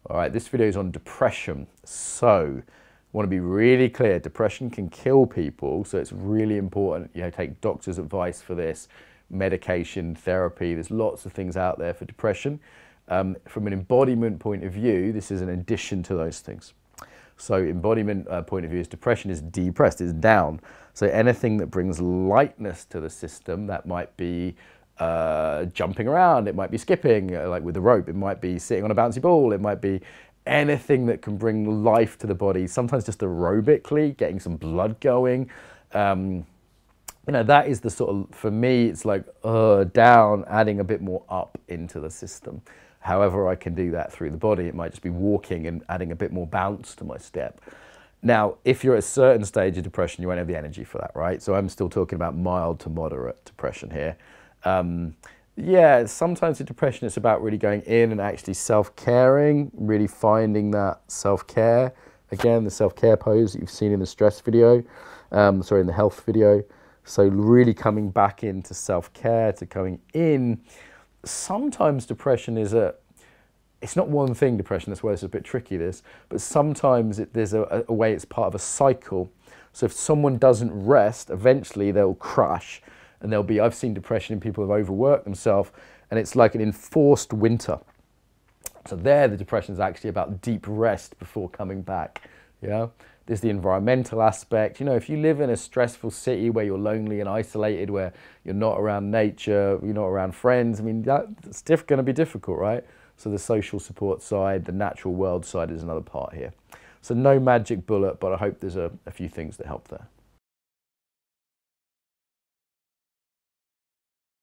All right, this video is on depression. So I want to be really clear, depression can kill people. So it's really important, take doctor's advice for this, medication, therapy. There's lots of things out there for depression. From an embodiment point of view, this is an addition to those things. So embodiment point of view is depression is depressed, is down. So anything that brings lightness to the system, that might be jumping around, it might be skipping, like with the rope, it might be sitting on a bouncy ball, it might be anything that can bring life to the body, sometimes just aerobically, getting some blood going. That is the sort of, for me, it's like down, adding a bit more up into the system. However I can do that through the body, it might just be walking and adding a bit more bounce to my step. Now, if you're at a certain stage of depression, you won't have the energy for that, right? So I'm still talking about mild to moderate depression here. Yeah, sometimes with depression, it's about really going in and actually self-caring, really finding that self-care. Again, the self-care pose that you've seen in the stress video, in the health video. So really coming back into self-care, to coming in. Sometimes depression is it's not one thing, depression, that's why it's a bit tricky, but sometimes there's a way it's part of a cycle. So if someone doesn't rest, eventually they'll crash. And I've seen depression in people who have overworked themselves, and it's like an enforced winter. So there, the depression is actually about deep rest before coming back. Yeah, there's the environmental aspect. If you live in a stressful city where you're lonely and isolated, where you're not around nature, you're not around friends, that's going to be difficult, right? So the social support side, the natural world side is another part here. So no magic bullet, but I hope there's a few things that help there.